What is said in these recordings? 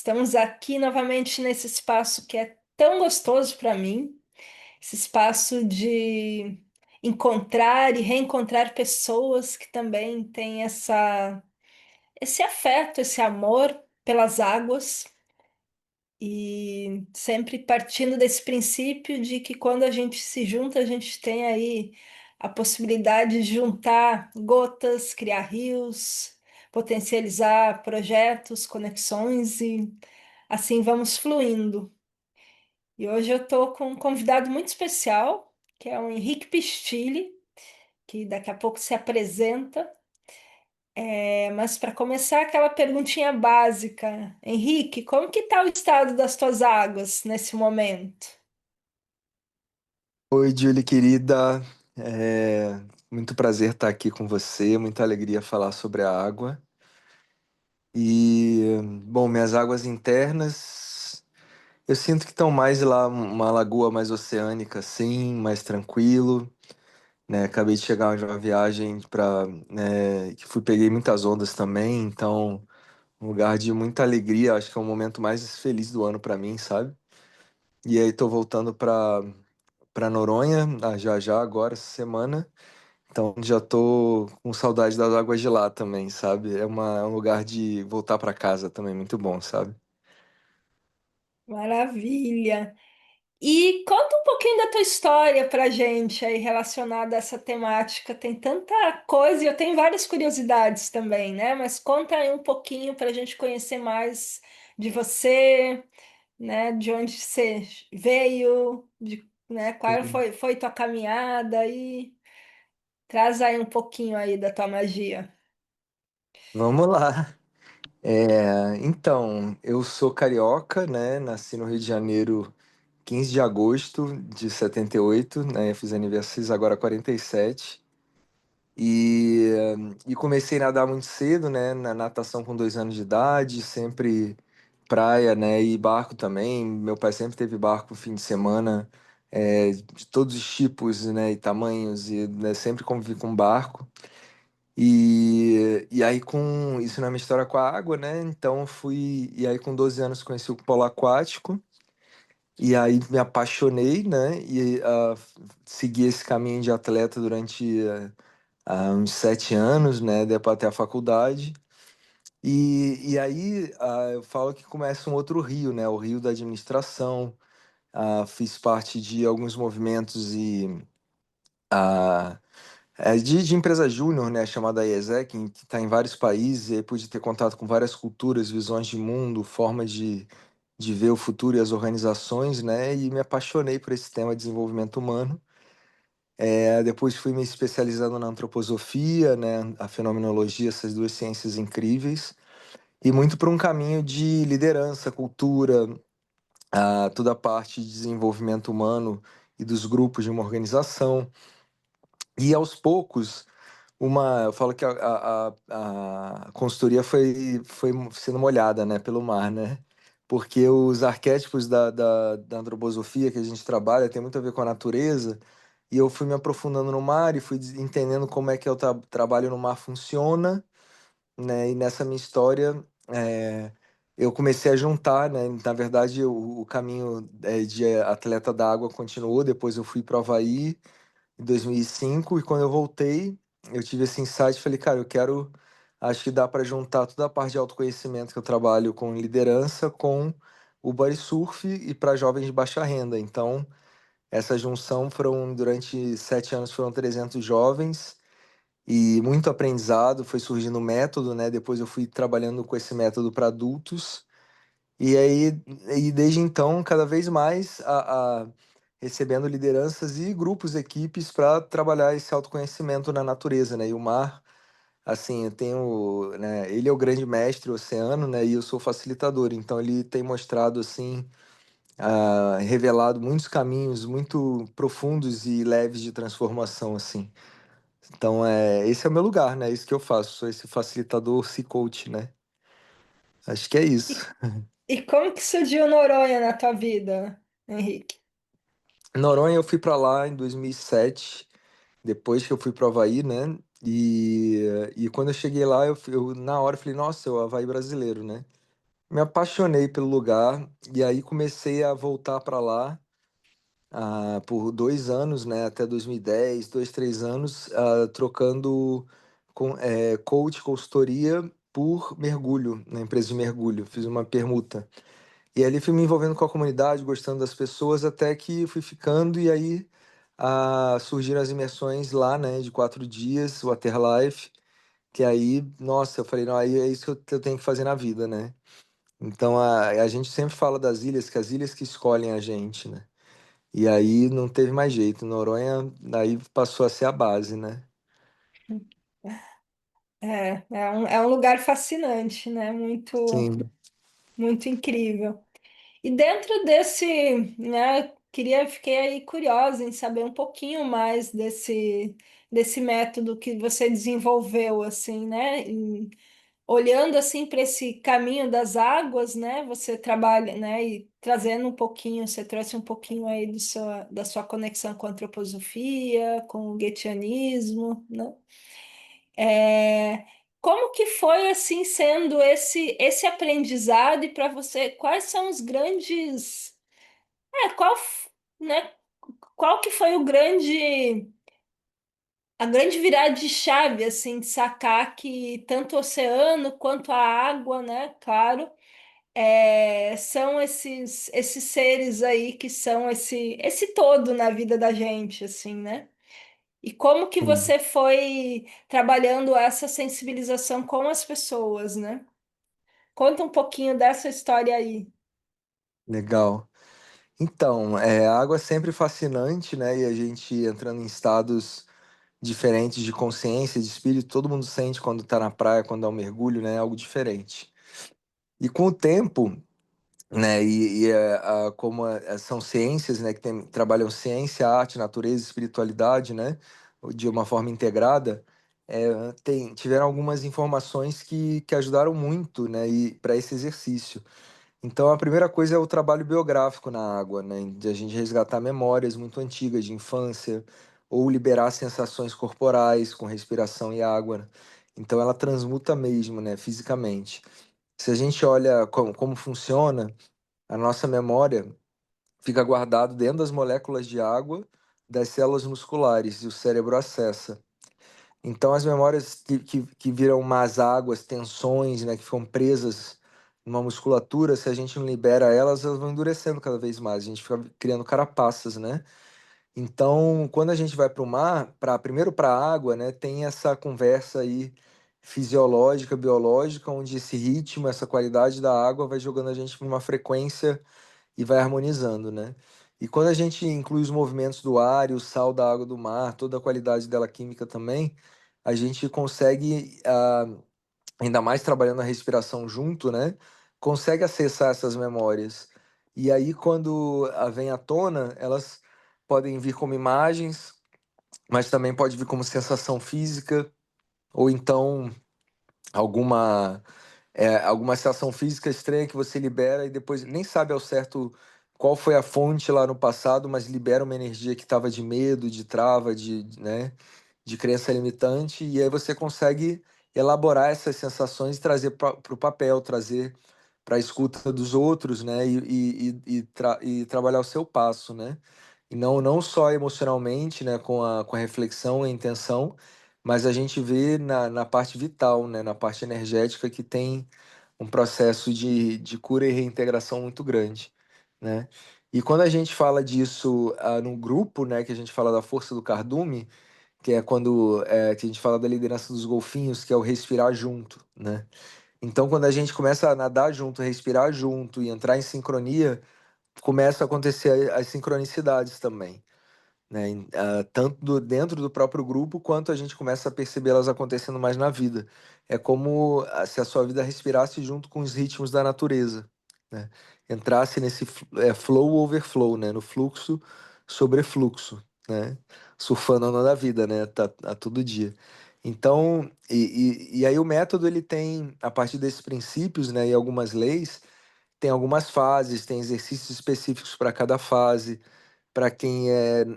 Estamos aqui novamente nesse espaço que é tão gostoso para mim, esse espaço de encontrar e reencontrar pessoas que também têm esse afeto, esse amor pelas águas, e sempre partindo desse princípio de que quando a gente se junta, a gente tem aí a possibilidade de juntar gotas, criar rios, potencializar projetos, conexões e assim vamos fluindo. E hoje eu estou com um convidado muito especial, que é o Henrique Pistilli, que daqui a pouco se apresenta. Mas para começar, aquela perguntinha básica. Henrique, como que está o estado das tuas águas nesse momento? Oi, Julie, querida. Muito prazer estar aqui com você, muita alegria falar sobre a água. Bom, minhas águas internas, eu sinto que estão mais lá, uma lagoa mais oceânica, assim, mais tranquilo, né? Acabei de chegar de uma viagem que peguei muitas ondas também, então, um lugar de muita alegria, acho que é o momento mais feliz do ano para mim, sabe? E aí, tô voltando para Noronha, já já, agora, essa semana. Então já tô com saudade das águas de lá também, sabe? É um lugar de voltar pra casa também, muito bom, sabe? Maravilha! E conta um pouquinho da tua história para gente aí relacionada a essa temática. Tem tanta coisa e eu tenho várias curiosidades também, né? Mas conta aí um pouquinho para a gente conhecer mais de você, né? De onde você veio, né? Qual Sim. foi tua caminhada e traz aí um pouquinho aí da tua magia. Vamos lá. Então, eu sou carioca, né? Nasci no Rio de Janeiro, 15 de agosto de 78, né? Fiz aniversário, fiz agora 47. E, e comecei a nadar muito cedo, né? Na natação com 2 anos de idade, sempre praia, né? E barco também. Meu pai sempre teve barco no fim de semana, de todos os tipos, né? E tamanhos, e né, sempre convivi com barco. E aí com isso na minha história com a água, né? Então fui. E aí com 12 anos conheci o polo aquático. E aí me apaixonei, né? Segui esse caminho de atleta durante há uns 7 anos, né? Depois até a faculdade. E aí eu falo que começa um outro rio, né? O rio da administração. Fiz parte de alguns movimentos ah, de empresa júnior, né? Chamada IESEC, que está em vários países. E aí pude ter contato com várias culturas, visões de mundo, formas de ver o futuro e as organizações, né? E me apaixonei por esse tema de desenvolvimento humano. Depois fui me especializando na antroposofia, né? A fenomenologia, essas duas ciências incríveis. E muito por um caminho de liderança, cultura, toda a parte de desenvolvimento humano e dos grupos de uma organização. E aos poucos, eu falo que a consultoria foi sendo molhada, né, pelo mar, né? Porque os arquétipos da antroposofia que a gente trabalha tem muito a ver com a natureza. E eu fui me aprofundando no mar e fui entendendo como é que o trabalho no mar funciona, né? E nessa minha história, eu comecei a juntar, né? Na verdade, o caminho de atleta da água continuou. Depois eu fui para o Havaí em 2005 e quando eu voltei, eu tive esse insight, falei, cara, acho que dá para juntar toda a parte de autoconhecimento que eu trabalho com liderança com o body surf e para jovens de baixa renda. Então, essa junção durante 7 anos, foram 300 jovens e muito aprendizado, foi surgindo um método, né? Depois eu fui trabalhando com esse método para adultos. E aí, e desde então, cada vez mais recebendo lideranças e grupos, equipes para trabalhar esse autoconhecimento na natureza, né? E o mar, assim, eu tenho, né? Ele é o grande mestre, o oceano, né? E eu sou facilitador. Então ele tem mostrado assim, revelado muitos caminhos muito profundos e leves de transformação, assim. Então, esse é o meu lugar, né? Isso que eu faço. Sou esse facilitador, esse coach, né? Acho que é isso. E como que surgiu Noronha na tua vida, Henrique? Noronha, eu fui para lá em 2007, depois que eu fui pro Havaí, né? E quando eu cheguei lá, na hora eu falei, nossa, é o Havaí brasileiro, né? me apaixonei pelo lugar e aí comecei a voltar para lá por 2 anos, né, até 2010, 2, 3 anos, trocando coach, consultoria por mergulho, na empresa de mergulho. Fiz uma permuta. E ali fui me envolvendo com a comunidade, gostando das pessoas, até que fui ficando e aí surgiram as imersões lá, né, de 4 dias, Waterlife, que aí, nossa, eu falei, não, aí é isso que eu tenho que fazer na vida, né? Então a gente sempre fala das ilhas, que as ilhas que escolhem a gente, né? E aí não teve mais jeito. Noronha aí passou a ser a base, né? É um lugar fascinante, né? Muito, Sim, muito incrível. E dentro desse, né, fiquei aí curiosa em saber um pouquinho mais desse método que você desenvolveu, assim, né? Olhando assim para esse caminho das águas, né? Você trabalha, né? E trazendo um pouquinho, você trouxe um pouquinho aí da sua conexão com a antroposofia, com o guetianismo, né? É, como que foi assim sendo esse aprendizado e para você, quais são os grandes, né? Qual que foi a grande virada de chave assim de sacar que tanto o oceano quanto a água, né? Claro, são esses seres aí que são esse todo na vida da gente, assim, né? E como que sim. você foi trabalhando essa sensibilização com as pessoas, né? Conta um pouquinho dessa história aí. Legal. Então, a água é sempre fascinante, né? E a gente entrando em estados diferentes de consciência, de espírito, todo mundo sente quando tá na praia, quando dá um mergulho, né? Algo diferente. E com o tempo, né? Como são ciências, né? Trabalham ciência, arte, natureza, espiritualidade, né? De uma forma integrada, tiveram algumas informações que ajudaram muito, né? E para esse exercício. Então, a primeira coisa é o trabalho biográfico na água, né? De a gente resgatar memórias muito antigas de infância ou liberar sensações corporais com respiração e água, né? Então, ela transmuta mesmo, né? Fisicamente. Se a gente olha como funciona, a nossa memória fica guardada dentro das moléculas de água das células musculares e o cérebro acessa. Então, as memórias que viram más águas, tensões, né, que ficam presas numa musculatura, se a gente não libera elas, elas vão endurecendo cada vez mais. A gente fica criando carapaças, né? Então, quando a gente vai para o mar, primeiro para a água, né, tem essa conversa aí fisiológica, biológica, onde esse ritmo, essa qualidade da água vai jogando a gente para uma frequência e vai harmonizando, né? E quando a gente inclui os movimentos do ar e o sal da água do mar, toda a qualidade dela química também, a gente consegue, ainda mais trabalhando a respiração junto, né? Consegue acessar essas memórias. E aí, quando vem à tona, elas podem vir como imagens, mas também pode vir como sensação física, ou então alguma sensação física estranha que você libera e depois nem sabe ao certo qual foi a fonte lá no passado, mas libera uma energia que estava de medo, de trava, né, de crença limitante, e aí você consegue elaborar essas sensações e trazer para o papel, trazer para a escuta dos outros, né, e trabalhar o seu passo, né? E não só emocionalmente, né, com a reflexão e a intenção, mas a gente vê na parte vital, né, na parte energética que tem um processo de cura e reintegração muito grande, né? E quando a gente fala disso no grupo, né, que a gente fala da força do cardume, que é quando que a gente fala da liderança dos golfinhos, que é o respirar junto, né? Então, quando a gente começa a nadar junto, respirar junto e entrar em sincronia, começa a acontecer as sincronicidades também, né? Tanto dentro do próprio grupo, quanto a gente começa a perceber elas acontecendo mais na vida. É como se a sua vida respirasse junto com os ritmos da natureza, né? Entrasse nesse flow over flow, né? No fluxo sobre fluxo, né? Surfando a onda da vida, né? A todo dia. Então, e aí o método ele tem, a partir desses princípios, né, e algumas leis, tem algumas fases, tem exercícios específicos para cada fase, para quem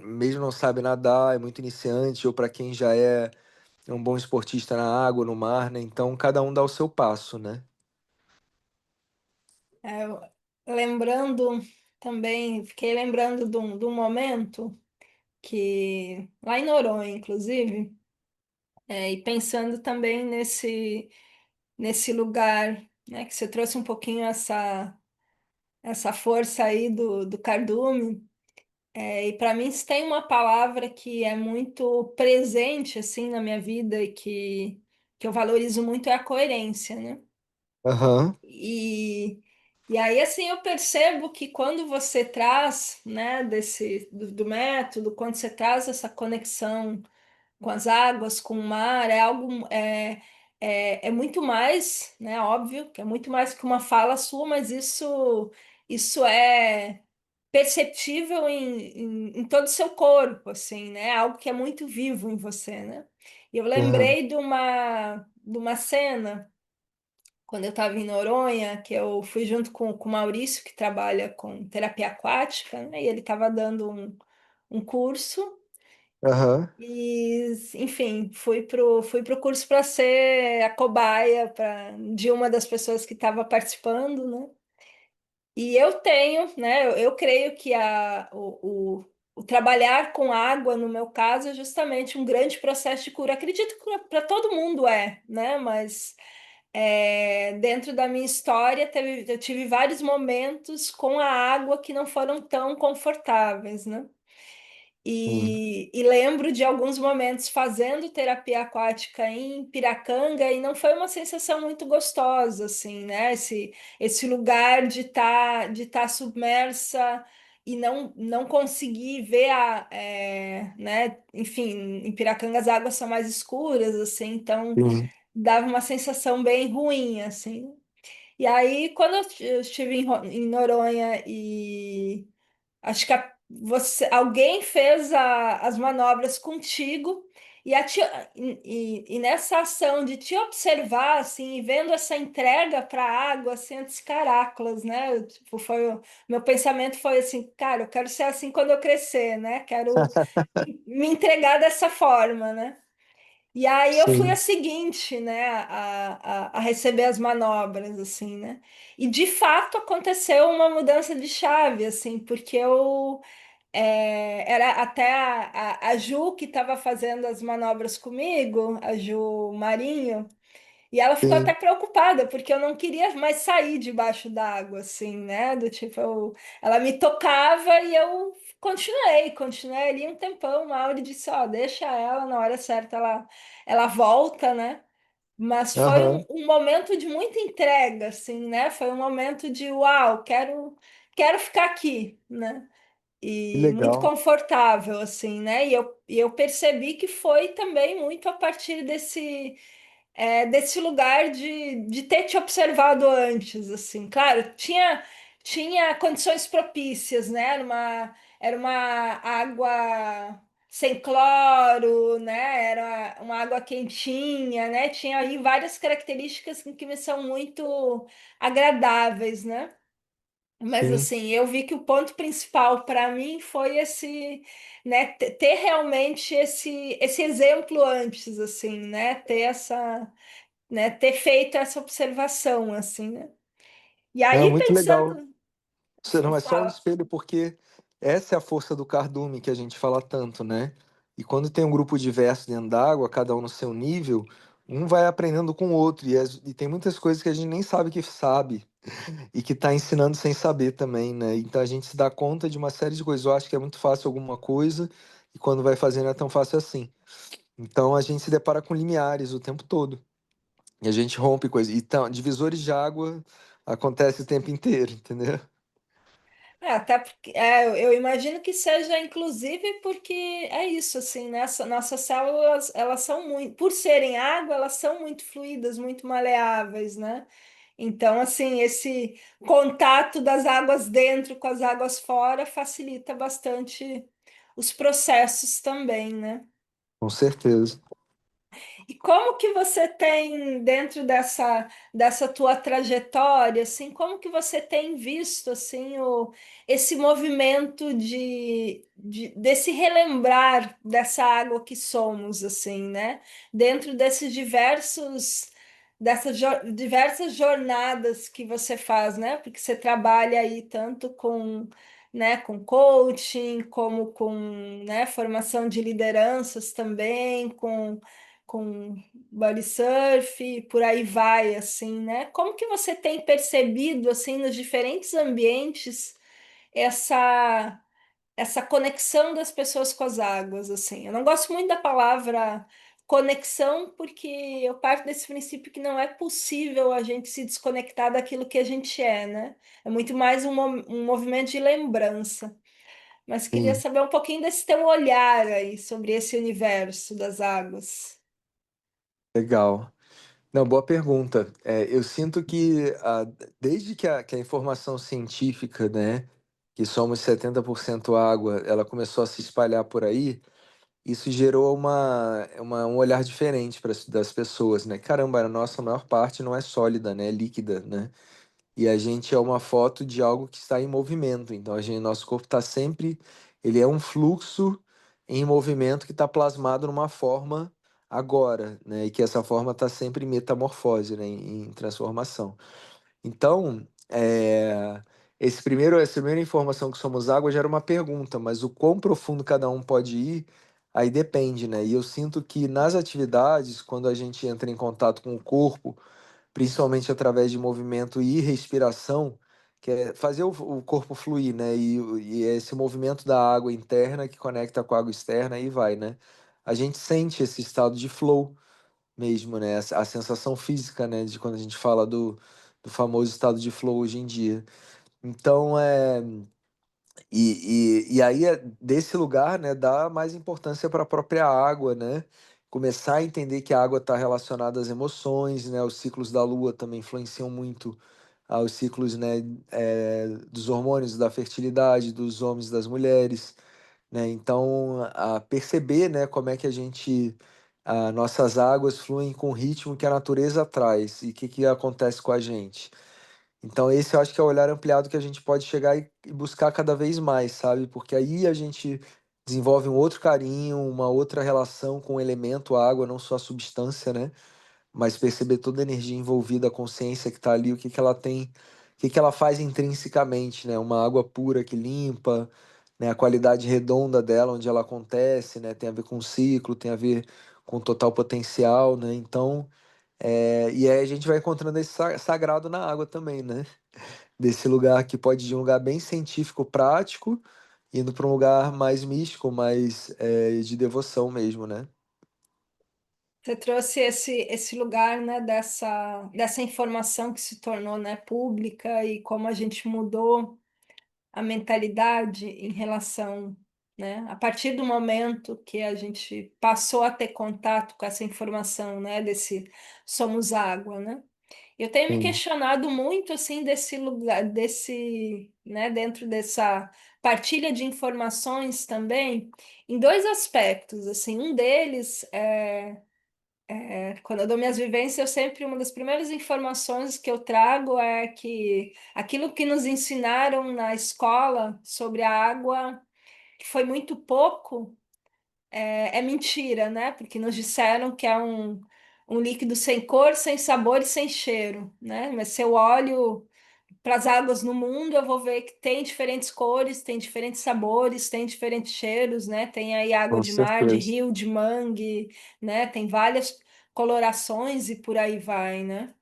mesmo não sabe nadar, é muito iniciante, ou para quem já é um bom esportista na água, no mar, né? Então cada um dá o seu passo, né? eu- lembrando também, fiquei lembrando de um momento que, lá em Noronha, inclusive, e pensando também nesse lugar, né, que você trouxe um pouquinho essa força aí do cardume. E para mim, se tem uma palavra que é muito presente assim na minha vida e que eu valorizo muito é a coerência, né? Aham, E, e aí, assim, eu percebo que quando você traz, né, do método, quando você traz essa conexão com as águas, com o mar, é muito mais, né? Óbvio que é muito mais que uma fala sua, mas isso é perceptível em todo o seu corpo, assim, né? Algo que é muito vivo em você, né? E eu aham, lembrei de uma cena quando eu estava em Noronha, que eu fui junto com o Maurício, que trabalha com terapia aquática, né? E ele estava dando um curso. aham, E, enfim, fui pro curso para ser a cobaia de uma das pessoas que estava participando, né? E eu tenho, né? Eu creio que o trabalhar com água, no meu caso, é justamente um grande processo de cura. Acredito que para todo mundo né? Mas dentro da minha história, eu tive vários momentos com a água que não foram tão confortáveis, né? sim, E lembro de alguns momentos fazendo terapia aquática em Piracanga e não foi uma sensação muito gostosa, assim, né? Esse lugar de tá submersa e não conseguir ver né? Enfim, em Piracanga as águas são mais escuras, assim, então sim, dava uma sensação bem ruim, assim. E aí, quando eu estive em Noronha e acho que alguém fez as manobras contigo e nessa ação de te observar assim e vendo essa entrega para a água assim, antes caracolas, né? Tipo, meu pensamento foi assim, cara, eu quero ser assim quando eu crescer, né? Quero me entregar dessa forma, né? E aí eu fui a sim. seguinte, né, a receber as manobras, assim, né? E de fato aconteceu uma mudança de chave, assim, porque era até a Ju que estava fazendo as manobras comigo, a Ju Marinho, e ela ficou até Sim, preocupada, porque eu não queria mais sair debaixo d'água, assim, né? Do tipo, ela me tocava e eu continuei ali um tempão. Uma hora disse, ó, deixa ela, na hora certa ela volta, né? Mas foi um, aham, um momento de muita entrega, assim, né? Foi um momento de, uau, quero ficar aqui, né? que E muito legal. confortável, assim, né? E eu percebi que foi também muito a partir desse lugar de ter te observado antes, assim. Claro, tinha condições propícias, né? Era uma água sem cloro, né? Era uma água quentinha, né? Tinha aí várias características que me são muito agradáveis, né? Mas Sim. assim, eu vi que o ponto principal para mim foi né, ter realmente esse exemplo antes, assim, né, ter feito essa observação, assim, né? E É aí muito legal. pensando, Você não é só um fala, espelho, porque essa é a força do cardume que a gente fala tanto, né? E quando tem um grupo diverso dentro d'água, cada um no seu nível, um vai aprendendo com o outro. E tem muitas coisas que a gente nem sabe que sabe e que está ensinando sem saber também, né? Então a gente se dá conta de uma série de coisas. Eu acho que é muito fácil alguma coisa e quando vai fazendo não é tão fácil assim. Então a gente se depara com limiares o tempo todo. E a gente rompe coisas. Então, divisores de água acontece o tempo inteiro, entendeu? até porque eu imagino que seja inclusive porque é isso, assim, né? Nossas células, elas são muito, por serem água, elas são muito fluidas, muito maleáveis, né? Então, assim, esse contato das águas dentro com as águas fora facilita bastante os processos também, né? Com certeza. E como que você tem, dentro dessa tua trajetória, assim, como que você tem visto, assim, esse movimento desse relembrar dessa água que somos, assim, né? Dentro desses diversos, dessas diversas jornadas que você faz, né? Porque você trabalha aí tanto com, né, com coaching, como com, né, formação de lideranças também, com body surf, e por aí vai, assim, né? Como que você tem percebido, assim, nos diferentes ambientes essa essa conexão das pessoas com as águas, assim. Eu não gosto muito da palavra conexão, porque eu parto desse princípio que não é possível a gente se desconectar daquilo que a gente é, né? É muito mais um movimento de lembrança. Mas queria Sim, saber um pouquinho desse teu olhar aí sobre esse universo das águas. legal. Não, boa pergunta. Eu sinto que desde que a informação científica, né, que somos 70% água, ela começou a se espalhar por aí, isso gerou um olhar diferente das pessoas, né? Caramba, a nossa maior parte não é sólida, né? É líquida, né? E a gente é uma foto de algo que está em movimento. Então, nosso corpo está sempre, ele é um fluxo em movimento que está plasmado numa forma agora, né? E que essa forma está sempre em metamorfose, né? Em transformação. Então, essa primeira informação que somos água já era uma pergunta, mas o quão profundo cada um pode ir, aí depende, né? E eu sinto que nas atividades, quando a gente entra em contato com o corpo, principalmente através de movimento e respiração, que é fazer o corpo fluir, né? E é esse movimento da água interna que conecta com a água externa e vai, né? A gente sente esse estado de flow mesmo, né? A sensação física, né? De quando a gente fala do famoso estado de flow hoje em dia. Então, e aí, desse lugar, né, dá mais importância para a própria água, né? Começar a entender que a água está relacionada às emoções, né? Os ciclos da lua também influenciam muito aos ciclos, né, dos hormônios da fertilidade, dos homens e das mulheres, né? Então, a perceber, né, como é que nossas águas fluem com o ritmo que a natureza traz e o que acontece com a gente. Então, esse eu acho que é o olhar ampliado que a gente pode chegar e buscar cada vez mais, sabe? Porque aí a gente desenvolve um outro carinho, uma outra relação com o elemento água, não só a substância, né? Mas perceber toda a energia envolvida, a consciência que está ali, o que que ela tem, o que que ela faz intrinsecamente, né? Uma água pura que limpa, né? A qualidade redonda dela, onde ela acontece, né? Tem a ver com o ciclo, tem a ver com o total potencial, né? Então, e aí a gente vai encontrando esse sagrado na água também, né? Desse lugar que pode ir de um lugar bem científico, prático, indo para um lugar mais místico, mais de devoção mesmo, né? Você trouxe esse lugar, né, dessa informação que se tornou, né, pública e como a gente mudou a mentalidade em relação, né, a partir do momento que a gente passou a ter contato com essa informação, né, desse somos água, né? Eu tenho me Sim, questionado muito assim desse lugar, né, dentro dessa partilha de informações também, em dois aspectos, assim, um deles quando eu dou minhas vivências, eu sempre, uma das primeiras informações que eu trago é que aquilo que nos ensinaram na escola sobre a água, que foi muito pouco, é mentira, né? Porque nos disseram que é um líquido sem cor, sem sabor e sem cheiro, né? Mas se eu olho para as águas no mundo, eu vou ver que tem diferentes cores, tem diferentes sabores, tem diferentes cheiros, né? Tem aí água com de mar, de certeza. rio, de mangue, né? Tem várias colorações e por aí vai, né?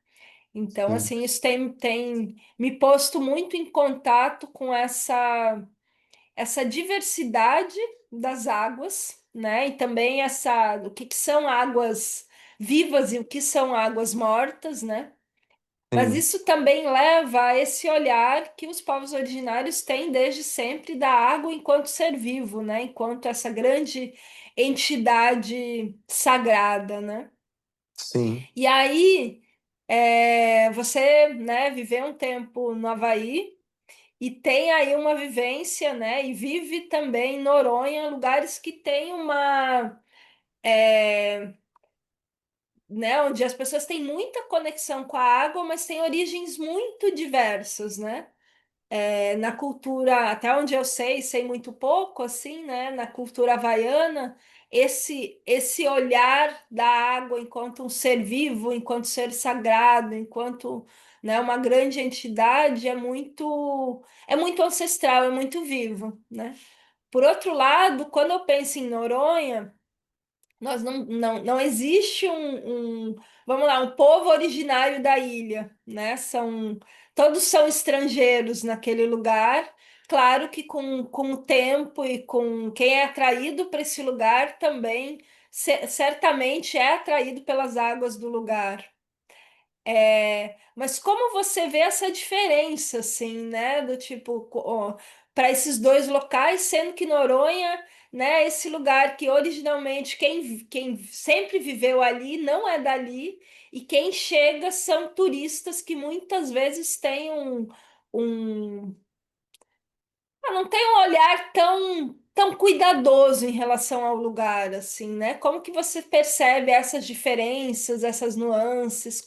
Então, Sim, assim, isso tem me posto muito em contato com essa diversidade das águas, né? E também o que são águas vivas e o que são águas mortas, né? Mas sim, isso também leva a esse olhar que os povos originários têm desde sempre da água enquanto ser vivo, né? Enquanto essa grande entidade sagrada, né? sim, E aí, você, né, viveu um tempo no Havaí e tem aí uma vivência, né? E vive também em Noronha, lugares que têm né, onde as pessoas têm muita conexão com a água, mas têm origens muito diversas, né? Na cultura, até onde eu sei muito pouco, assim, né? Na cultura havaiana, esse olhar da água enquanto um ser vivo, enquanto ser sagrado, enquanto, né, uma grande entidade é muito ancestral, é muito vivo, né? Por outro lado, quando eu penso em Noronha, nós não existe vamos lá, um povo originário da ilha, né? Todos são estrangeiros naquele lugar. Claro que com o tempo e com quem é atraído para esse lugar também, certamente é atraído pelas águas do lugar. Mas como você vê essa diferença, assim, né? Do tipo, para esses dois locais, sendo que Noronha, né, esse lugar que originalmente quem sempre viveu ali não é dali, e quem chega são turistas que muitas vezes têm um, não tem um olhar tão cuidadoso em relação ao lugar, assim, né? Como que você percebe essas diferenças, essas nuances,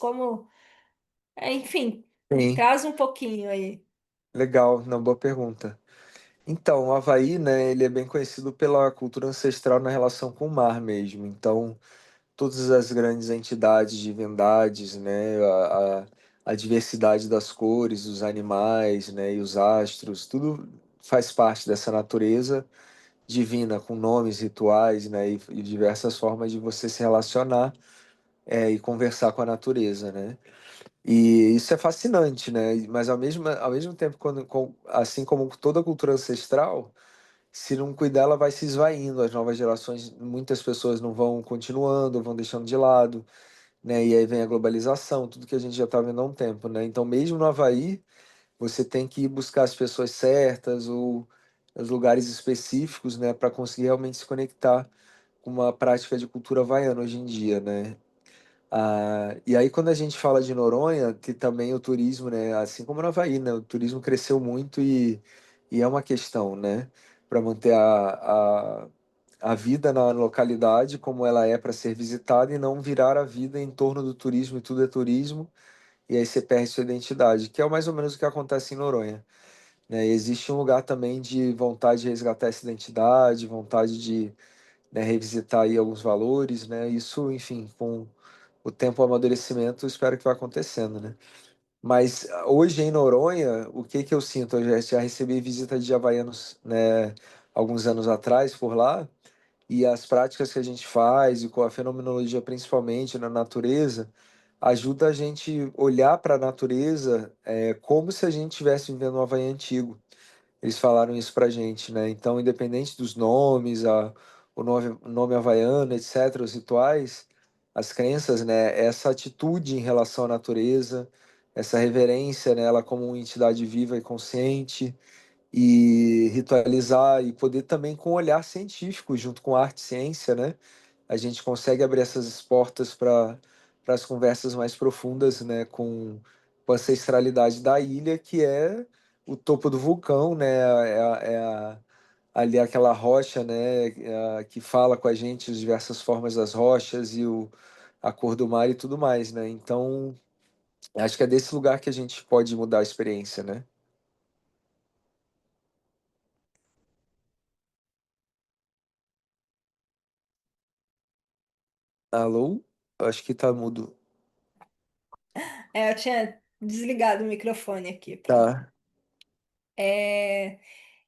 enfim, me Sim, traz um pouquinho aí. legal, uma boa pergunta. Então, o Havaí, né, ele é bem conhecido pela cultura ancestral na relação com o mar mesmo. Então, todas as grandes entidades, divindades, né, a diversidade das cores, os animais, né, e os astros, tudo faz parte dessa natureza divina, com nomes, rituais, né, e diversas formas de você se relacionar, e conversar com a natureza, né? E isso é fascinante, né? Mas ao mesmo tempo, assim como toda a cultura ancestral, se não cuidar, ela vai se esvaindo. As novas gerações, muitas pessoas não vão continuando, vão deixando de lado, né? E aí vem a globalização, tudo que a gente já está vendo há um tempo, né? Então, mesmo no Havaí, você tem que ir buscar as pessoas certas ou os lugares específicos, né, para conseguir realmente se conectar com uma prática de cultura havaiana hoje em dia, né? E aí, quando a gente fala de Noronha, que também o turismo, né, assim como no Havaí, né, o turismo cresceu muito e é uma questão, né, para manter a vida na localidade como ela é para ser visitada e não virar a vida em torno do turismo e tudo é turismo, e aí você perde sua identidade, que é mais ou menos o que acontece em Noronha, né? E existe um lugar também de vontade de resgatar essa identidade, vontade de, né, revisitar aí alguns valores, né? Isso, enfim, com o tempo, o amadurecimento, espero que vá acontecendo, né? Mas hoje em Noronha, o que que eu sinto? Eu já recebi visita de havaianos, né, alguns anos atrás por lá, e as práticas que a gente faz, e com a fenomenologia principalmente na natureza, ajuda a gente olhar para a natureza como se a gente estivesse vivendo um Havaí antigo. Eles falaram isso pra gente, né? Então, independente dos nomes, o nome havaiano, etc., os rituais, as crenças, né? Essa atitude em relação à natureza, essa reverência nela como uma entidade viva e consciente, e ritualizar e poder também com um olhar científico, junto com arte e ciência, né? A gente consegue abrir essas portas para as conversas mais profundas, né? Com a ancestralidade da ilha, que é o topo do vulcão, né? Ali aquela rocha, né? Que fala com a gente as diversas formas das rochas e a cor do mar e tudo mais, né? Então, acho que é desse lugar que a gente pode mudar a experiência, né? Alô? Acho que tá mudo. Eu tinha desligado o microfone aqui, pronto. Tá. É,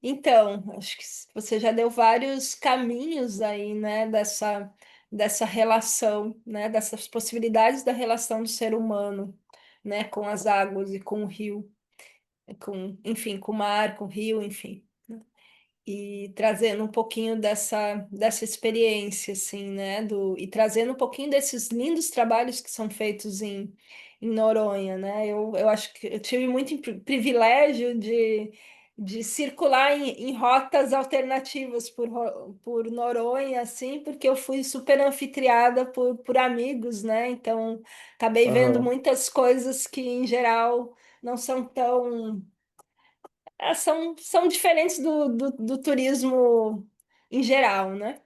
então, acho que você já deu vários caminhos aí, né, dessa relação, né, dessas possibilidades da relação do ser humano, né, com as águas e com o rio, enfim, com o mar, com o rio, enfim. E trazendo um pouquinho dessa experiência, assim, né? E trazendo um pouquinho desses lindos trabalhos que são feitos em Noronha, né? Eu acho que eu tive muito privilégio de circular em rotas alternativas por Noronha, assim, porque eu fui super anfitriada por amigos, né? Então, acabei vendo Aham. muitas coisas que, em geral, não são tão são diferentes do turismo em geral, né?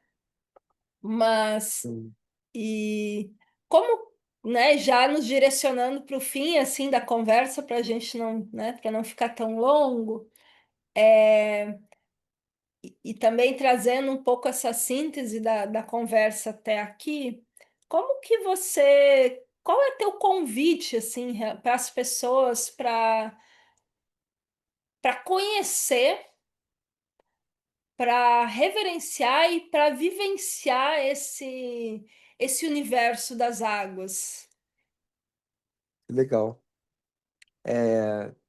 Mas, Sim. e como, né, já nos direcionando para o fim, assim, da conversa, para a gente não, né, para não ficar tão longo, e também trazendo um pouco essa síntese da conversa até aqui, como que você, qual é teu convite assim para as pessoas para conhecer, para reverenciar e para vivenciar esse universo das águas? Legal.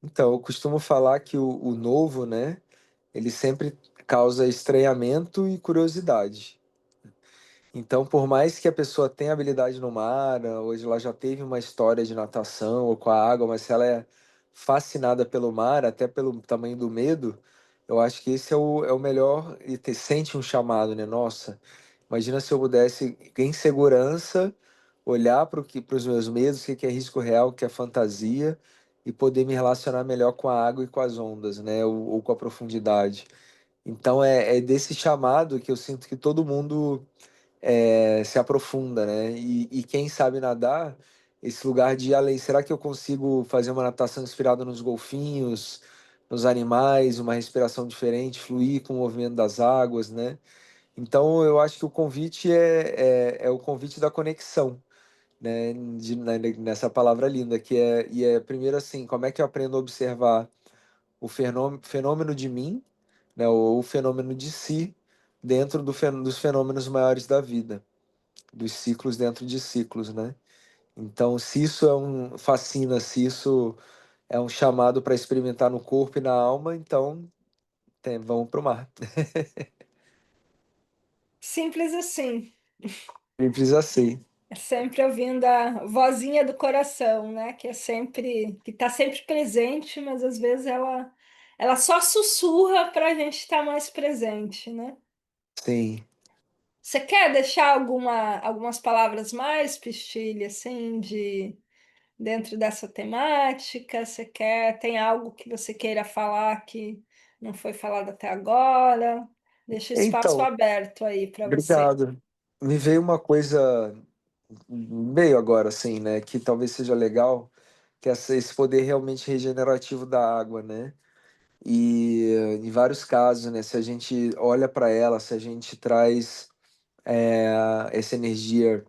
Então, eu costumo falar que o novo, né, ele sempre causa estranhamento e curiosidade. Então, por mais que a pessoa tenha habilidade no mar, hoje ela já teve uma história de natação ou com a água, mas se ela é fascinada pelo mar, até pelo tamanho do medo, eu acho que esse é o melhor e sente um chamado, né? Nossa, imagina se eu pudesse, em segurança, olhar para os meus medos, o que que é risco real, o que é fantasia, e poder me relacionar melhor com a água e com as ondas, né? Ou com a profundidade. Então, é desse chamado que eu sinto que todo mundo se aprofunda, né? E quem sabe nadar, esse lugar de ir além, será que eu consigo fazer uma natação inspirada nos golfinhos, nos animais, uma respiração diferente, fluir com o movimento das águas, né? Então eu acho que o convite é o convite da conexão, né? Nessa palavra linda, e é primeiro assim, como é que eu aprendo a observar o fenômeno de mim, né? Ou o fenômeno de si dentro dos fenômenos maiores da vida, dos ciclos dentro de ciclos, né? Então, se isso fascina, se isso é um chamado para experimentar no corpo e na alma, então vamos pro mar. Simples assim. Simples assim. É sempre ouvindo a vozinha do coração, né? Que é sempre, que está sempre presente, mas às vezes ela só sussurra para a gente estar mais presente, né? Sim. Você quer deixar algumas palavras mais, Pistilha, assim, dentro dessa temática? Você quer, tem algo que você queira falar que não foi falado até agora? Deixa o espaço Então, aberto aí para você. obrigado. Me veio uma coisa, veio agora, assim, né? Que talvez seja legal, que é esse poder realmente regenerativo da água, né? E em vários casos, né? Se a gente olha para ela, se a gente traz essa energia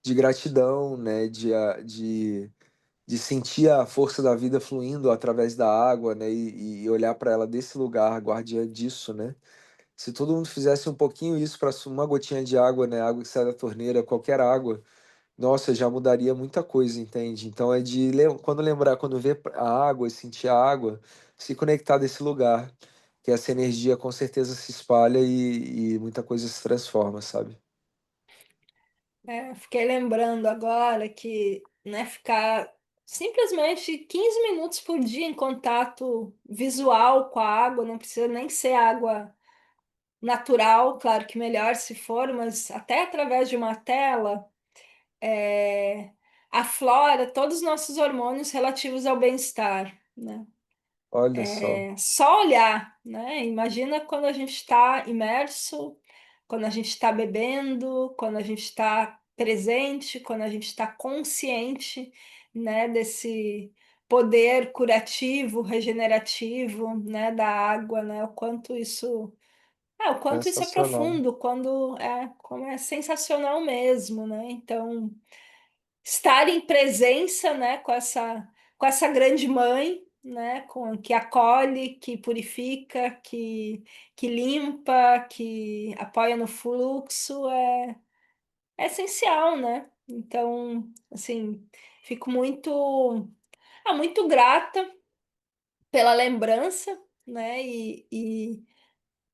de gratidão, né? De sentir a força da vida fluindo através da água, né? E olhar para ela desse lugar, guardiã disso, né? Se todo mundo fizesse um pouquinho isso para uma gotinha de água, né? Água que sai da torneira, qualquer água, nossa, já mudaria muita coisa, entende? Então é de quando lembrar, quando ver a água e sentir a água, se conectar desse lugar, que essa energia com certeza se espalha e muita coisa se transforma, sabe? É, fiquei lembrando agora que, né, ficar simplesmente 15 minutos por dia em contato visual com a água, não precisa nem ser água natural, claro que melhor se for, mas até através de uma tela, é, aflora todos os nossos hormônios relativos ao bem-estar, né? Olha só, É só olhar, né? Imagina quando a gente está imerso, quando a gente está bebendo, quando a gente está presente, quando a gente está consciente, né, desse poder curativo, regenerativo, né, da água, né? O quanto isso é sensacional. profundo, como é sensacional mesmo, né? Então, estar em presença, né, com essa grande mãe, né, com que acolhe, que purifica, que limpa, que apoia no fluxo é essencial, né? Então, assim, fico muito grata pela lembrança, né? E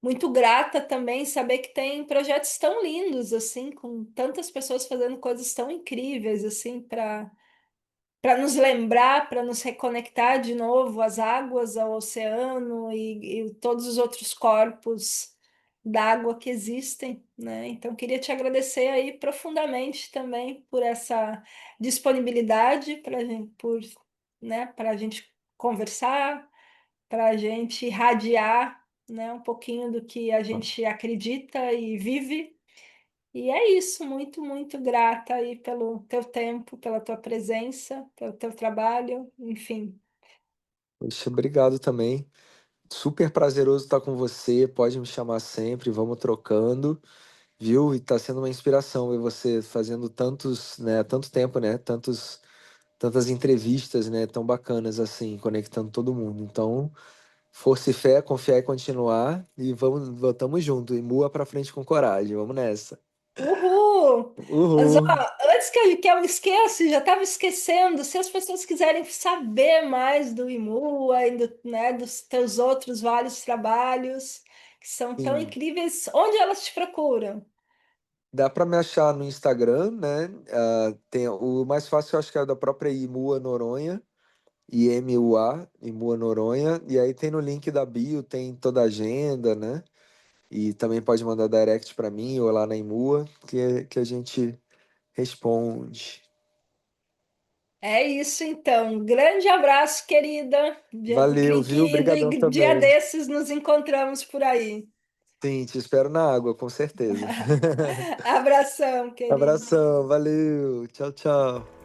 muito grata também saber que tem projetos tão lindos assim, com tantas pessoas fazendo coisas tão incríveis assim para nos lembrar, para nos reconectar de novo às águas, ao oceano e todos os outros corpos d'água que existem, né? Então, queria te agradecer aí profundamente também por essa disponibilidade para por, né, para a gente conversar, para a gente irradiar, né, um pouquinho do que a gente acredita e vive. E é isso, muito grata aí pelo teu tempo, pela tua presença, pelo teu trabalho, enfim. Poxa, obrigado também. Super prazeroso estar com você. Pode me chamar sempre, vamos trocando, viu? E tá sendo uma inspiração ver você fazendo tantos, né, tanto tempo, né? Tantas entrevistas, né, tão bacanas assim, conectando todo mundo. Então, força e fé, confiar e continuar e tamo junto. E mua pra frente com coragem. Vamos nessa. Uhul! Mas ó, Uhul. antes que eu me esqueça, já estava esquecendo, se as pessoas quiserem saber mais do IMUA e né, dos teus outros vários trabalhos, que são tão Sim. incríveis, onde elas te procuram? Dá para me achar no Instagram, né? Tem o mais fácil, eu acho que é o da própria Imua Noronha, IMUA, Imua Noronha, e aí tem no link da bio, tem toda a agenda, né? E também pode mandar direct para mim ou lá na Imua, que a gente responde. É isso então. Um grande abraço, querida. Valeu, viu? Obrigadão E dia também. desses nos encontramos por aí. Sim, te espero na água, com certeza. Abração, querida. Abração, valeu. Tchau, tchau.